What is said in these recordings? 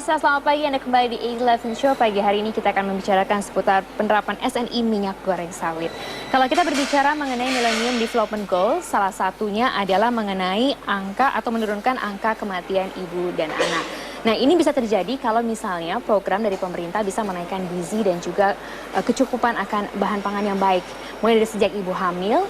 Pemirsa, selamat pagi. Anda kembali di A11 Show. Pagi hari ini kita akan membicarakan seputar penerapan SNI minyak goreng sawit. Kalau kita berbicara mengenai Millennium Development Goals, salah satunya adalah mengenai angka atau menurunkan angka kematian ibu dan anak. Nah, ini bisa terjadi kalau misalnya program dari pemerintah bisa menaikkan gizi dan juga kecukupan akan bahan pangan yang baik. Mulai dari sejak ibu hamil,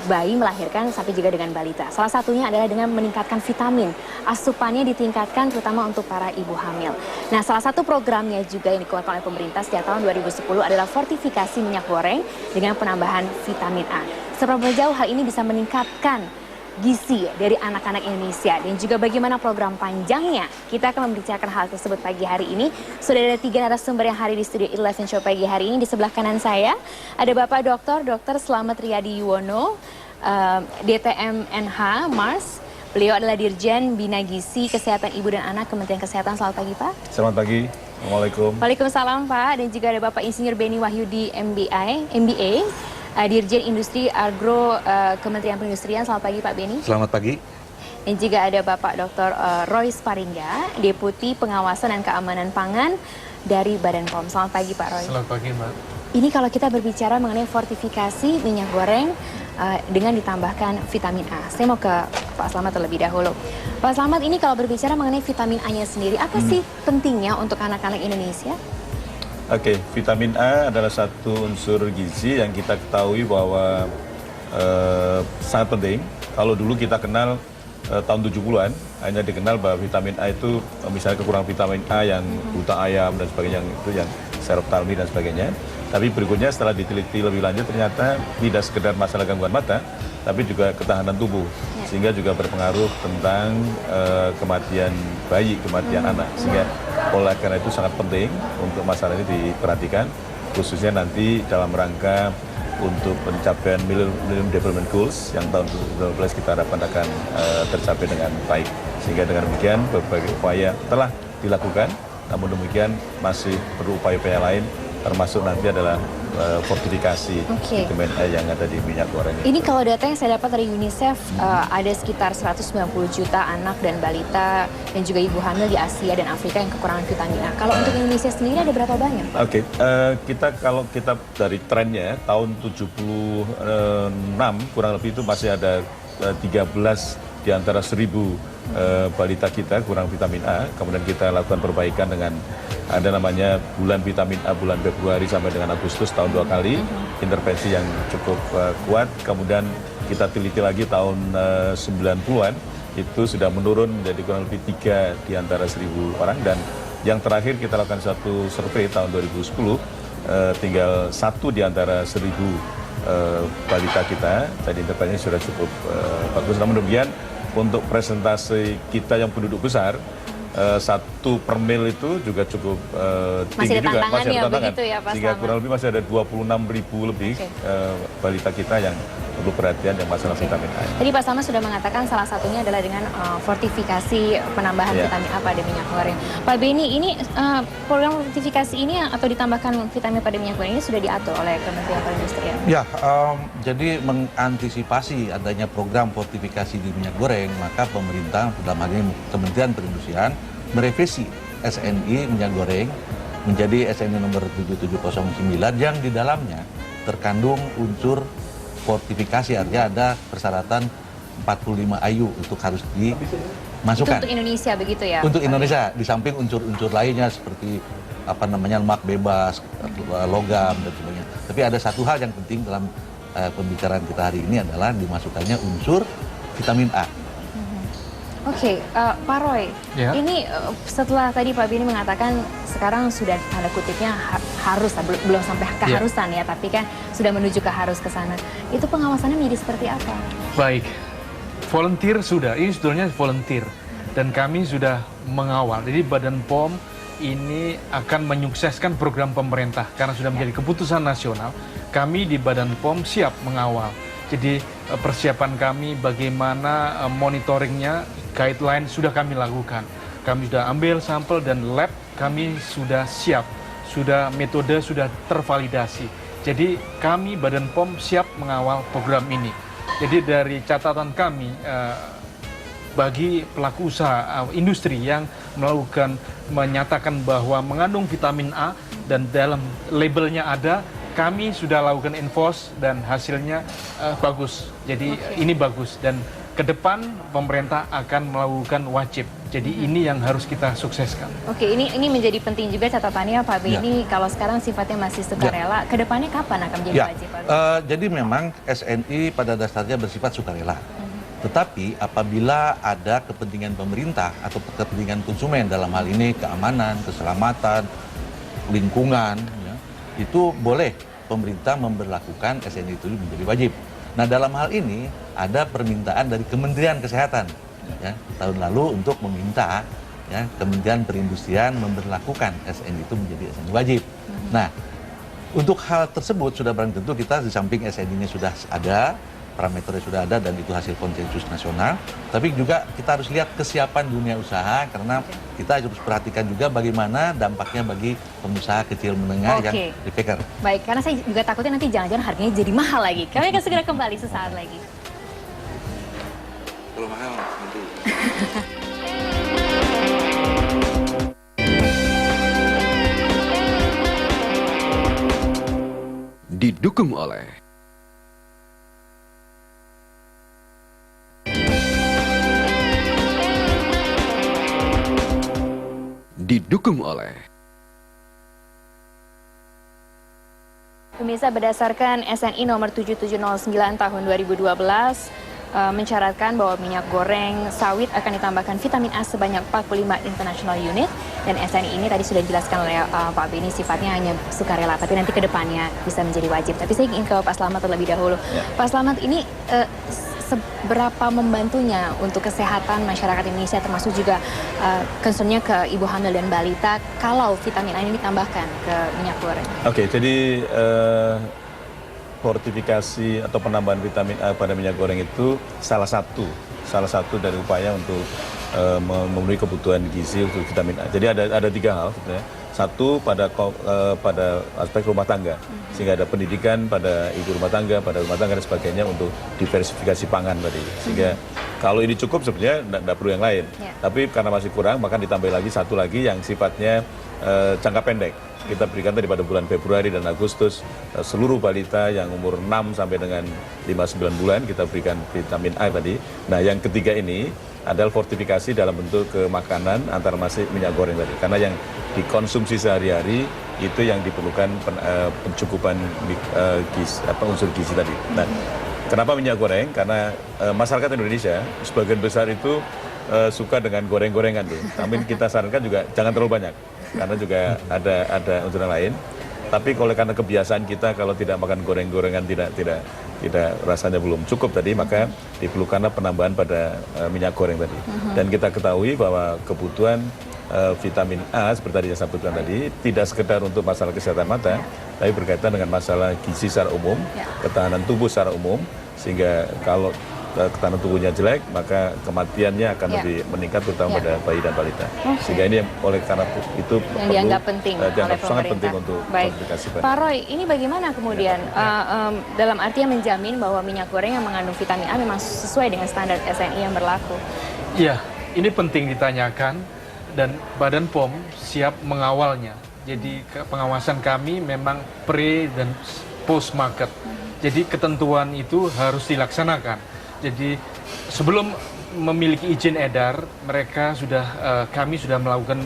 bayi melahirkan sampai juga dengan balita. Salah satunya adalah dengan meningkatkan vitamin. Asupannya ditingkatkan terutama untuk para ibu hamil. Nah, salah satu programnya juga yang dikeluarkan oleh pemerintah sejak tahun 2010 adalah fortifikasi minyak goreng dengan penambahan vitamin A. Seberapa jauh hal ini bisa meningkatkan gizi dari anak-anak Indonesia dan juga bagaimana program panjangnya. Kita akan membicarakan hal tersebut pagi hari ini. Sudah ada 3 narasumber yang hadir di studio 11 Show pagi hari ini. Di sebelah kanan saya ada Bapak Dr. Slamet Riyadi Yuwono, DTM NH Mars. Beliau adalah Dirjen Bina Gizi Kesehatan Ibu dan Anak Kementerian Kesehatan. Selamat pagi, Pak. Selamat pagi. Assalamualaikum. Waalaikumsalam, Pak. Dan juga ada Bapak Insinyur Beni Wahyudi MBA. Dirjen Industri Agro Kementerian Perindustrian. Selamat pagi, Pak Beni. Selamat pagi. Dan juga ada Bapak Dr. Roy Sparingga, Deputi Pengawasan dan Keamanan Pangan dari Badan POM. Selamat pagi, Pak Roy. Selamat pagi, Mbak. Ini kalau kita berbicara mengenai fortifikasi minyak goreng dengan ditambahkan vitamin A. Saya mau ke Pak Slamet terlebih dahulu. Pak Slamet, ini kalau berbicara mengenai vitamin A-nya sendiri, apa sih pentingnya untuk anak-anak Indonesia? Oke, vitamin A adalah satu unsur gizi yang kita ketahui bahwa sangat penting. Kalau dulu kita kenal tahun 70-an, hanya dikenal bahwa vitamin A itu misalnya kekurangan vitamin A yang buta ayam dan sebagainya, itu yang serotami dan sebagainya. Tapi berikutnya setelah diteliti lebih lanjut ternyata tidak sekedar masalah gangguan mata, tapi juga ketahanan tubuh. Sehingga juga berpengaruh tentang kematian bayi, kematian anak. Sehingga oleh karena itu sangat penting untuk masalah ini diperhatikan, khususnya nanti dalam rangka untuk pencapaian Millennium Development Goals yang tahun 2012 kita harapkan akan tercapai dengan baik. Sehingga dengan demikian berbagai upaya telah dilakukan, namun demikian masih perlu upaya-upaya lain, termasuk nanti adalah fortifikasi vitamin A yang ada di minyak goreng. Ini kalau data yang saya dapat dari UNICEF, ada sekitar 190 juta anak dan balita dan juga ibu hamil di Asia dan Afrika yang kekurangan vitamin A. Kalau untuk Indonesia sendiri ada berapa banyak, Pak? Oke, kalau kita dari trennya tahun 76 kurang lebih itu masih ada 13 di antara 1.000 balita kita kurang vitamin A. Kemudian kita lakukan perbaikan dengan ada namanya bulan vitamin A bulan Februari sampai dengan Agustus, tahun 2 kali intervensi yang cukup kuat. Kemudian kita teliti lagi tahun 90-an itu sudah menurun menjadi kurang lebih 3 di antara 1.000 orang. Dan yang terakhir kita lakukan satu survei tahun 2010, tinggal 1 di antara 1.000 balita kita. Tadi intervensinya sudah cukup bagus. Namun demikian untuk presentasi kita yang penduduk besar, 1 per mil itu juga cukup tinggi juga, masih ada tantangan. Ya, sehingga kurang lebih masih ada 26.000 lebih balita kita yang perlu perhatian yang masalah vitamin A. Tadi Pak Slamet sudah mengatakan salah satunya adalah dengan fortifikasi penambahan vitamin A pada minyak goreng. Pak Beni, ini program fortifikasi ini atau ditambahkan vitamin pada minyak goreng ini sudah diatur oleh Kementerian Perindustrian? Ya, jadi mengantisipasi adanya program fortifikasi di minyak goreng, maka pemerintah, dalam hal ini Kementerian Perindustrian, merevisi SNI minyak goreng menjadi SNI nomor 7709 yang di dalamnya terkandung unsur fortifikasi, artinya ada persyaratan 45 IU untuk harus dimasukkan. Itu untuk Indonesia begitu ya? Untuk Indonesia, di samping unsur-unsur lainnya seperti lemak bebas, logam dan sebagainya. Tapi ada satu hal yang penting dalam pembicaraan kita hari ini adalah dimasukkannya unsur vitamin A. Oke, Pak Roy, ini setelah tadi Pak Beni mengatakan sekarang sudah tanda kutipnya harus, belum sampai keharusan ya, tapi kan sudah menuju ke harus ke sana. Itu pengawasannya menjadi seperti apa? Baik, volunteer sudah, ini sebetulnya volunteer. Dan kami sudah mengawal, jadi Badan POM ini akan menyukseskan program pemerintah karena sudah menjadi keputusan nasional. Kami di Badan POM siap mengawal. Jadi persiapan kami bagaimana monitoringnya, guideline sudah kami lakukan. Kami sudah ambil sampel dan lab kami sudah siap, sudah metode sudah tervalidasi. Jadi kami Badan POM siap mengawal program ini. Jadi dari catatan kami, bagi pelaku usaha industri yang menyatakan bahwa mengandung vitamin A dan dalam labelnya ada, kami sudah lakukan enforce dan hasilnya bagus. Jadi ini bagus dan ke depan pemerintah akan melakukan wajib. Jadi ini yang harus kita sukseskan. Oke, ini menjadi penting juga catatannya Pak B. Ya. Ini kalau sekarang sifatnya masih sukarela, ke depannya kapan akan menjadi wajib Pak B? Jadi memang SNI pada dasarnya bersifat sukarela. Tetapi apabila ada kepentingan pemerintah atau kepentingan konsumen, dalam hal ini keamanan, keselamatan, lingkungan, ya, itu boleh pemerintah memberlakukan SNI itu menjadi wajib. Nah, dalam hal ini ada permintaan dari Kementerian Kesehatan ya, tahun lalu untuk meminta ya, Kementerian Perindustrian memberlakukan SNI itu menjadi SNI wajib. Nah, untuk hal tersebut sudah barang tentu kita di samping SNI-nya sudah ada, parameternya sudah ada dan itu hasil konsensus nasional, tapi juga kita harus lihat kesiapan dunia usaha karena kita harus perhatikan juga bagaimana dampaknya bagi pengusaha kecil menengah yang dipegang. Baik, karena saya juga takutnya nanti jangan-jangan harganya jadi mahal lagi. Kami akan segera kembali sesaat lagi. Kalau mahal nanti. Didukung oleh Pemirsa, berdasarkan SNI nomor 7709 tahun 2012 mencaratkan bahwa minyak goreng sawit akan ditambahkan vitamin A sebanyak 45 international unit, dan SNI ini tadi sudah dijelaskan oleh Pak B, ini sifatnya hanya sukarela, tapi nanti ke depannya bisa menjadi wajib. Tapi saya ingin ke Pak Slamet terlebih dahulu. Ya. Pak Slamet, ini seberapa membantunya untuk kesehatan masyarakat Indonesia, termasuk juga concernnya ke ibu hamil dan balita kalau vitamin A ini ditambahkan ke minyak goreng? Oke, jadi fortifikasi atau penambahan vitamin A pada minyak goreng itu salah satu dari upaya untuk memenuhi kebutuhan gizi untuk vitamin A. Jadi ada tiga hal sebenarnya. Satu pada aspek rumah tangga, sehingga ada pendidikan pada ibu rumah tangga, dan sebagainya untuk diversifikasi pangan tadi. Sehingga kalau ini cukup sebenarnya tidak perlu yang lain. Tapi karena masih kurang, maka ditambah lagi satu lagi yang sifatnya jangka pendek. Kita berikan tadi pada bulan Februari dan Agustus, seluruh balita yang umur 6 sampai dengan 5-9 bulan kita berikan vitamin A tadi. Nah, yang ketiga ini adalah fortifikasi dalam bentuk ke makanan antara masih minyak goreng tadi. Karena yang dikonsumsi sehari-hari itu yang diperlukan pencukupan unsur gizi tadi. Nah, kenapa minyak goreng? Karena masyarakat Indonesia sebagian besar itu suka dengan goreng-gorengan tuh. Tapi kita sarankan juga jangan terlalu banyak, karena juga ada unsur lain. Tapi karena kebiasaan kita kalau tidak makan goreng-gorengan tidak rasanya belum cukup tadi, maka diperlukanlah penambahan pada minyak goreng tadi. Dan kita ketahui bahwa kebutuhan vitamin A seperti tadi yang saya sebutkan tadi tidak sekedar untuk masalah kesehatan mata, tapi berkaitan dengan masalah gizi secara umum, ketahanan tubuh secara umum, sehingga kalau ketahanan tubuhnya jelek, maka kematiannya akan lebih meningkat, terutama pada bayi dan balita. Sehingga ini oleh karena itu yang dianggap penting oleh pemerintah. Sangat penting untuk komunikasi. Pak Roy, ini bagaimana kemudian dalam artian menjamin bahwa minyak goreng yang mengandung vitamin A memang sesuai dengan standar SNI yang berlaku? Iya, ini penting ditanyakan dan Badan POM siap mengawalnya. Jadi pengawasan kami memang pre dan post market. Jadi ketentuan itu harus dilaksanakan. Jadi sebelum memiliki izin edar, kami sudah melakukan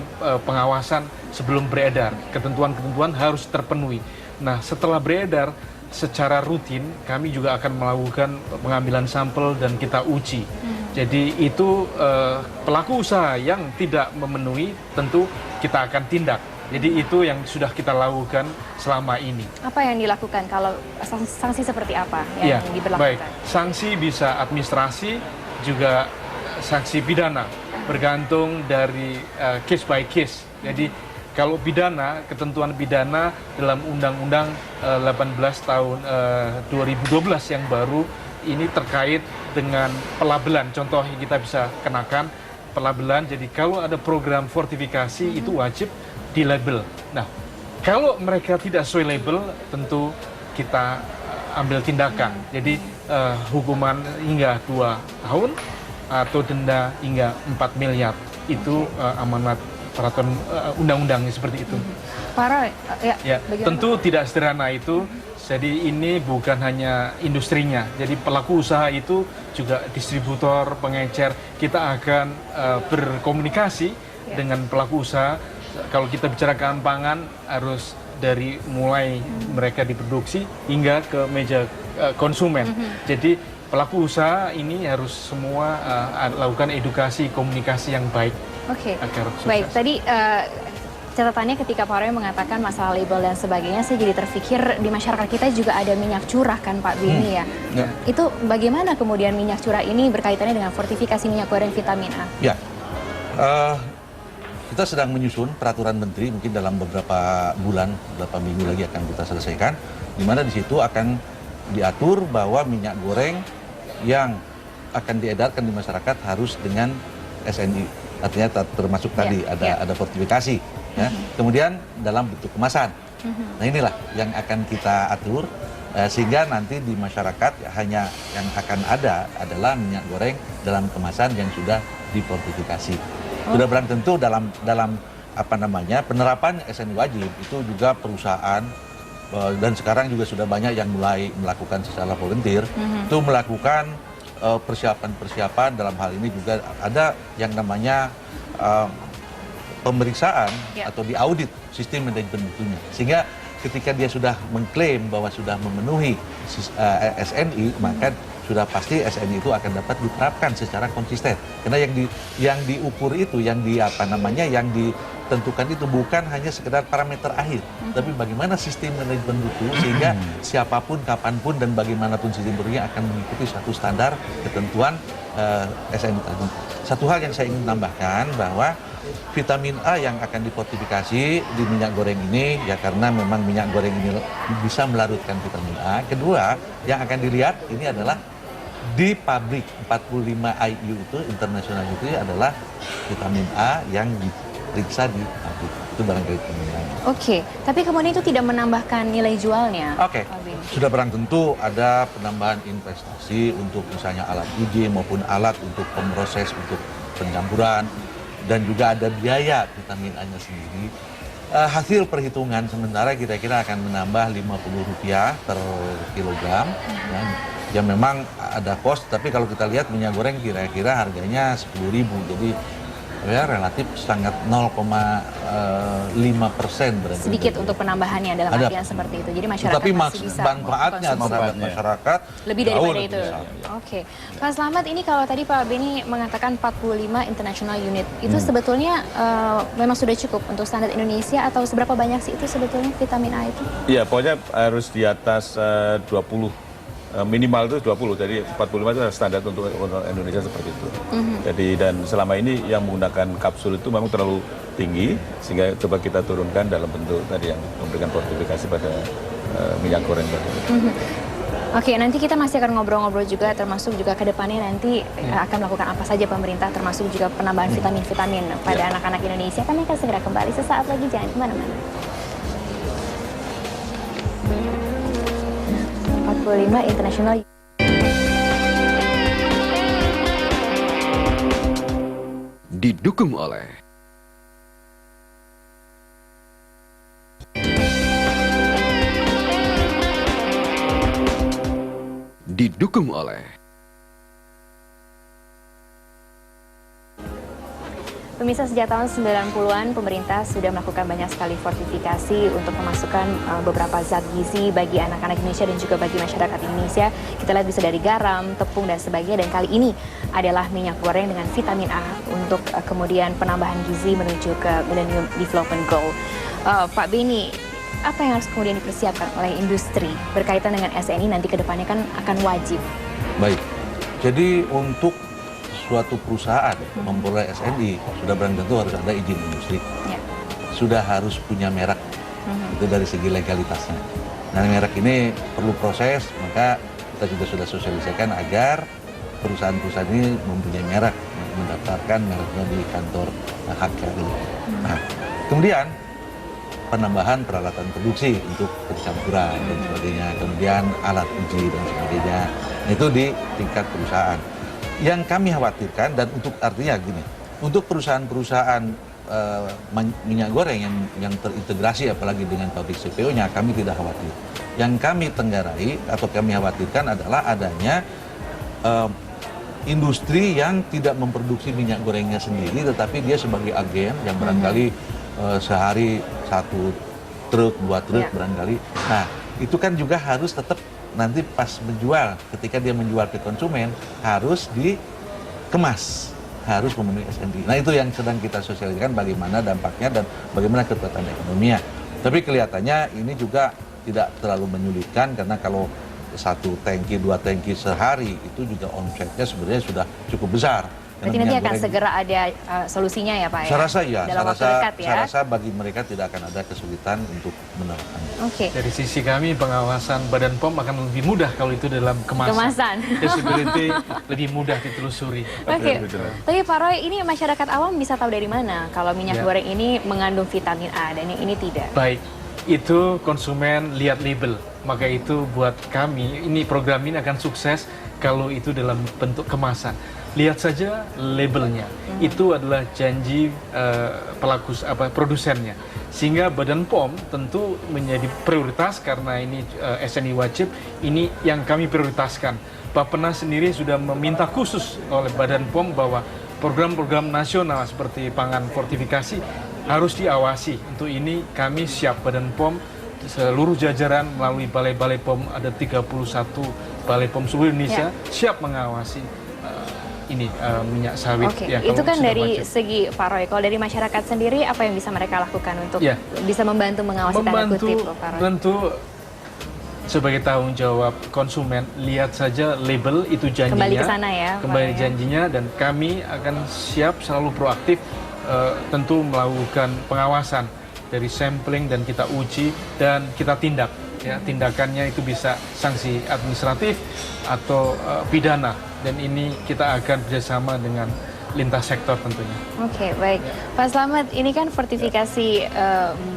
pengawasan sebelum beredar. Ketentuan-ketentuan harus terpenuhi. Nah, setelah beredar, secara rutin kami juga akan melakukan pengambilan sampel dan kita uji. Jadi itu pelaku usaha yang tidak memenuhi tentu kita akan tindak. Jadi itu yang sudah kita lakukan selama ini. Apa yang dilakukan? Kalau sanksi seperti apa yang diberlakukan? Baik, sanksi bisa administrasi, juga sanksi pidana, bergantung dari case by case. Jadi kalau pidana, ketentuan pidana dalam Undang-Undang 18 tahun 2012 yang baru, ini terkait dengan pelabelan. Contoh yang kita bisa kenakan pelabelan. Jadi kalau ada program fortifikasi itu wajib di label. Nah, kalau mereka tidak sesuai label, tentu kita ambil tindakan. Jadi hukuman hingga 2 tahun atau denda hingga 4 miliar. Itu amanat peraturan undang-undangnya seperti itu. Pak Roy, Ya, tentu tidak sederhana itu. Jadi ini bukan hanya industrinya. Jadi pelaku usaha itu juga distributor, pengecer. Kita akan berkomunikasi dengan pelaku usaha. Kalau kita bicarakan pangan harus dari mulai mereka diproduksi hingga ke meja konsumen. Jadi pelaku usaha ini harus semua lakukan edukasi komunikasi yang baik. Oke, agar sukses. baik. Tadi catatannya ketika Pak Roy mengatakan masalah label dan sebagainya, saya jadi terpikir di masyarakat kita juga ada minyak curah kan Pak Beni ya. Itu bagaimana kemudian minyak curah ini berkaitannya dengan fortifikasi minyak goreng vitamin A? Ya, kita sedang menyusun peraturan menteri, mungkin dalam beberapa bulan, beberapa minggu lagi akan kita selesaikan, di mana di situ akan diatur bahwa minyak goreng yang akan diedarkan di masyarakat harus dengan SNI, artinya termasuk tadi ada fortifikasi. Ya. Kemudian dalam bentuk kemasan. Nah inilah yang akan kita atur sehingga nanti di masyarakat hanya yang akan ada adalah minyak goreng dalam kemasan yang sudah difortifikasi. Sudah barang tentu dalam apa namanya penerapan SNI wajib itu juga perusahaan dan sekarang juga sudah banyak yang mulai melakukan secara volunteer itu melakukan persiapan-persiapan. Dalam hal ini juga ada yang namanya pemeriksaan atau diaudit sistem manajemen mutunya, sehingga ketika dia sudah mengklaim bahwa sudah memenuhi SNI, maka sudah pasti SNI itu akan dapat diterapkan secara konsisten. Karena yang diukur itu, yang ditentukan itu bukan hanya sekedar parameter akhir, tapi bagaimana sistem manajemen mutu sehingga siapapun, kapanpun dan bagaimanapun sistem mutunya akan mengikuti satu standar ketentuan SNI tadi. Satu hal yang saya ingin tambahkan bahwa vitamin A yang akan difortifikasi di minyak goreng ini ya karena memang minyak goreng ini bisa melarutkan vitamin A. Kedua, yang akan dilihat ini adalah di pabrik 45 IU itu internasional itu adalah vitamin A yang diperiksa di pabrik. Itu barangkali penilaian. Oke, tapi kemudian itu tidak menambahkan nilai jualnya. Oke, sudah barang tentu ada penambahan investasi untuk misalnya alat uji maupun alat untuk pemproses untuk pencampuran. Dan juga ada biaya vitamin A-nya sendiri. Hasil perhitungan sementara kira-kira akan menambah Rp50 per kilogram. Ya memang ada cost, tapi kalau kita lihat minyak goreng kira-kira harganya 10.000. Jadi ya relatif sangat 0,5% berarti. Sedikit untuk penambahannya dalam artian seperti itu. Jadi masyarakat tapi masih bisa manfaatnya terhadap masyarakat lebih daripada itu. Oke. Pak Slamet, ini kalau tadi Pak Beni mengatakan 45 international unit, itu sebetulnya memang sudah cukup untuk standar Indonesia atau seberapa banyak sih itu sebetulnya vitamin A itu? Iya, pokoknya harus di atas 20. Minimal itu 20, jadi 45 itu standar untuk Indonesia seperti itu. Jadi dan selama ini yang menggunakan kapsul itu memang terlalu tinggi, sehingga coba kita turunkan dalam bentuk tadi yang memberikan fortifikasi pada minyak goreng tadi. Oke, nanti kita masih akan ngobrol-ngobrol juga, termasuk juga ke depannya nanti akan melakukan apa saja pemerintah, termasuk juga penambahan vitamin-vitamin pada anak-anak Indonesia. Kami akan segera kembali sesaat lagi, jangan kemana-mana. 45 international. Didukung oleh Pemirsa, sejak tahun 90-an pemerintah sudah melakukan banyak sekali fortifikasi untuk memasukkan beberapa zat gizi bagi anak-anak Indonesia dan juga bagi masyarakat Indonesia. Kita lihat bisa dari garam, tepung dan sebagainya, dan kali ini adalah minyak goreng dengan vitamin A untuk kemudian penambahan gizi menuju ke Millennium Development Goal. Pak Beni, apa yang harus kemudian dipersiapkan oleh industri berkaitan dengan SNI nanti ke depannya kan akan wajib? Baik, jadi untuk suatu perusahaan memperoleh SNI sudah barang tentu harus ada izin industri, sudah harus punya merek, itu dari segi legalitasnya. Nah merek ini perlu proses, maka kita juga sudah sosialisasikan agar perusahaan-perusahaan ini mempunyai merek, mendaftarkan mereknya di kantor HKI. Nah kemudian penambahan peralatan produksi untuk pencampuran dan sebagainya, kemudian alat uji dan sebagainya, itu di tingkat perusahaan. Yang kami khawatirkan dan untuk artinya gini, untuk perusahaan-perusahaan minyak goreng yang terintegrasi apalagi dengan pabrik CPO-nya kami tidak khawatir. Yang kami tenggarai atau kami khawatirkan adalah adanya industri yang tidak memproduksi minyak gorengnya sendiri, tetapi dia sebagai agen yang barangkali sehari 1 truk, 2 truk barangkali. Nah, itu kan juga harus tetap nanti pas menjual, ketika dia menjual ke konsumen harus dikemas, harus memenuhi SNI. Nah, itu yang sedang kita sosialisasikan bagaimana dampaknya dan bagaimana kekuatan ekonominya. Tapi kelihatannya ini juga tidak terlalu menyulitkan karena kalau 1 tangki, 2 tangki sehari itu juga omsetnya sebenarnya sudah cukup besar. Berarti nanti akan segera ada solusinya ya Pak? Saya rasa ya, dalam waktu dekat ya. Saya rasa bagi mereka tidak akan ada kesulitan untuk menerapkannya. Oke. Dari sisi kami pengawasan Badan POM akan lebih mudah kalau itu dalam kemasan. Traceability lebih mudah ditelusuri. Oke. Tapi Pak Roy, ini masyarakat awam bisa tahu dari mana kalau minyak goreng ini mengandung vitamin A dan yang ini tidak? Baik, itu konsumen lihat label. Maka itu buat kami, ini program ini akan sukses kalau itu dalam bentuk kemasan. Lihat saja labelnya, itu adalah janji produsennya. Sehingga Badan POM tentu menjadi prioritas karena ini SNI wajib, ini yang kami prioritaskan. Bappenas sendiri sudah meminta khusus oleh Badan POM bahwa program-program nasional seperti pangan fortifikasi harus diawasi. Untuk ini kami siap, Badan POM, seluruh jajaran melalui balai-balai POM, ada 31 balai POM seluruh Indonesia, siap mengawasi minyak sawit. Oke, itu kan dari segi Pak Roy. Kalau dari masyarakat sendiri, apa yang bisa mereka lakukan untuk bisa membantu mengawasi tanda kutip, Pak Roy? Tentu sebagai tanggung jawab konsumen, lihat saja label itu janjinya. Kembali ke sana ya. Kembali janjinya, dan kami akan siap selalu proaktif, tentu melakukan pengawasan dari sampling dan kita uji dan kita tindak. Ya, tindakannya itu bisa sanksi administratif atau pidana, dan ini kita akan bekerjasama dengan lintas sektor tentunya. Oke, baik. Pak Slamet, ini kan fortifikasi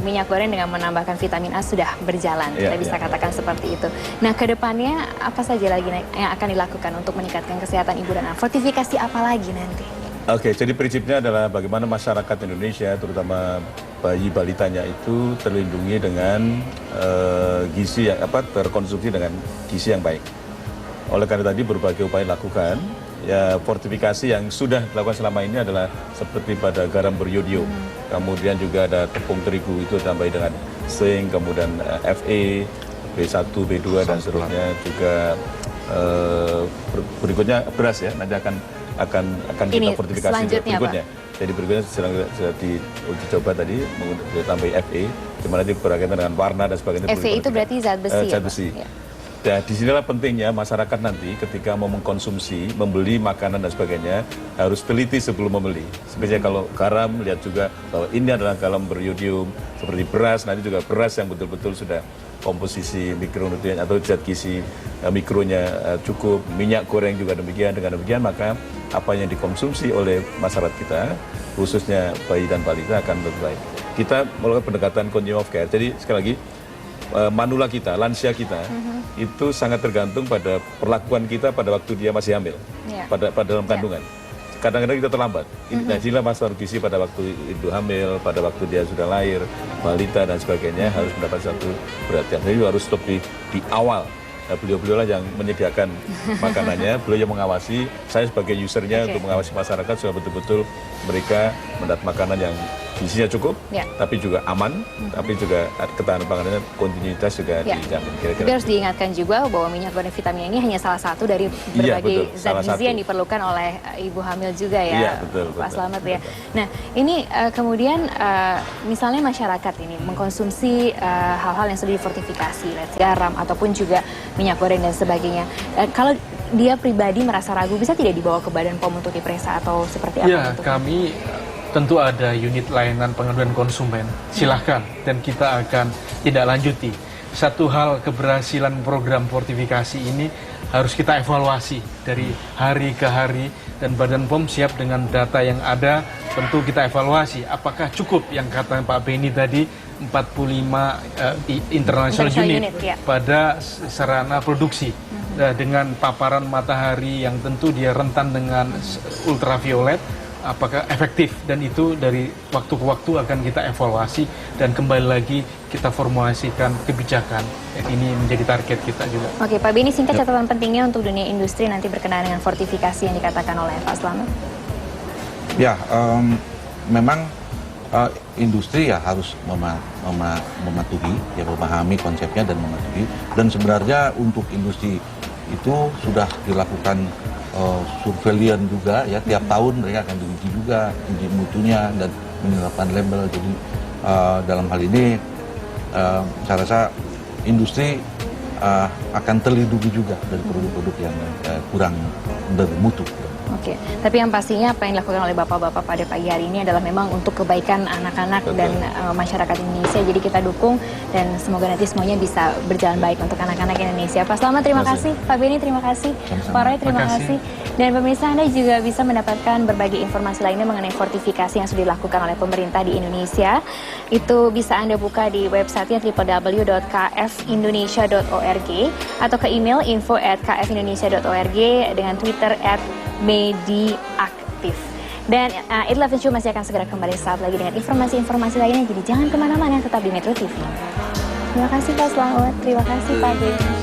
minyak goreng dengan menambahkan vitamin A sudah berjalan, kita bisa katakan seperti itu. Nah, ke depannya apa saja lagi yang akan dilakukan untuk meningkatkan kesehatan ibu dan anak? Fortifikasi apa lagi nanti? Oke, jadi prinsipnya adalah bagaimana masyarakat Indonesia, terutama bayi balitanya itu terlindungi dengan gizi yang terkonsumsi dengan gizi yang baik. Oleh karena tadi berbagai upaya dilakukan, ya fortifikasi yang sudah dilakukan selama ini adalah seperti pada garam beriodium, kemudian juga ada tepung terigu itu ditambah dengan zinc, kemudian Fe, B1, B2 dan seterusnya, juga berikutnya beras ya, nanti akan kita fortifikasi berikutnya. Jadi berikutnya sedang diuji coba tadi ditambah Fe, di mana berkaitan dengan warna dan sebagainya. Fe itu berarti zat besi. Zat besi. Ya. Nah, disinilah pentingnya masyarakat nanti ketika mau mengkonsumsi, membeli makanan dan sebagainya harus teliti sebelum membeli. Sebenarnya kalau garam, lihat juga bahwa ini adalah garam beriodium. Seperti beras, nanti juga beras yang betul-betul sudah komposisi mikronutrien atau zat gizi mikronya cukup. Minyak goreng juga demikian. Dengan demikian maka apa yang dikonsumsi oleh masyarakat kita, khususnya bayi dan balita, akan lebih baik. Kita melakukan pendekatan continuum of care. Jadi sekali lagi, manula kita, lansia kita, itu sangat tergantung pada perlakuan kita pada waktu dia masih hamil, pada dalam kandungan. Kadang-kadang kita terlambat. Nah, inilah masalah gizi pada waktu itu hamil, pada waktu dia sudah lahir, balita dan sebagainya harus mendapat satu perhatian. Jadi harus lebih di awal. Nah, beliau-beliau lah yang menyediakan makanannya, beliau yang mengawasi. Saya sebagai usernya untuk mengawasi masyarakat supaya betul-betul mereka mendapat makanan yang gizinya cukup, tapi juga aman, tapi juga ketahanan pangannya, kontinuitas juga dijamin. Tapi harus diingatkan juga bahwa minyak goreng vitamin ini hanya salah satu dari berbagai zat gizi yang diperlukan oleh ibu hamil juga ya, Pak Slamet ya. Nah, ini kemudian misalnya masyarakat ini mengkonsumsi hal-hal yang sudah difortifikasi, garam ataupun juga minyak goreng dan sebagainya. Kalau dia pribadi merasa ragu, bisa tidak dibawa ke Badan POM untuk diperiksa atau seperti apa? Ya, kami tentu ada unit layanan pengaduan konsumen. Silahkan, dan kita akan tidak lanjuti. Satu hal, keberhasilan program fortifikasi ini harus kita evaluasi dari hari ke hari, dan Badan POM siap dengan data yang ada. Tentu kita evaluasi apakah cukup yang kata Pak Beni tadi, 45 international unit pada sarana produksi. dengan paparan matahari yang tentu dia rentan dengan ultraviolet, apakah efektif, dan itu dari waktu ke waktu akan kita evaluasi dan kembali lagi kita formulasikan kebijakan. Ini menjadi target kita juga. Oke, Pak Beni, singkat catatan pentingnya untuk dunia industri nanti berkenaan dengan fortifikasi yang dikatakan oleh Pak Slamet. Ya, memang industri ya harus mematuhi, ya memahami konsepnya dan mematuhi. Dan sebenarnya untuk industri itu sudah dilakukan surveillance juga, ya tiap tahun mereka akan diuji juga, uji mutunya dan menetapkan label. Jadi dalam hal ini saya rasa industri akan terlindungi juga dari produk-produk yang kurang bermutu. Oke, tapi yang pastinya apa yang dilakukan oleh bapak-bapak pada pagi hari ini adalah memang untuk kebaikan anak-anak dan masyarakat Indonesia. Jadi kita dukung dan semoga nanti semuanya bisa berjalan baik untuk anak-anak Indonesia. Pak Slamet, terima kasih. Pak Beni, terima kasih. Pak Roy, terima kasih. Dan pemirsa, Anda juga bisa mendapatkan berbagai informasi lainnya mengenai fortifikasi yang sudah dilakukan oleh pemerintah di Indonesia. Itu bisa Anda buka di websitenya www.kfindonesia.org atau ke email info@kfindonesia.org, dengan Twitter @mediaktif. Dan It Eleven Show masih akan segera kembali saat lagi dengan informasi-informasi lainnya. Jadi jangan kemana-mana, tetap di Metro TV. Terima kasih Pak Slamet, terima kasih Pak Beni.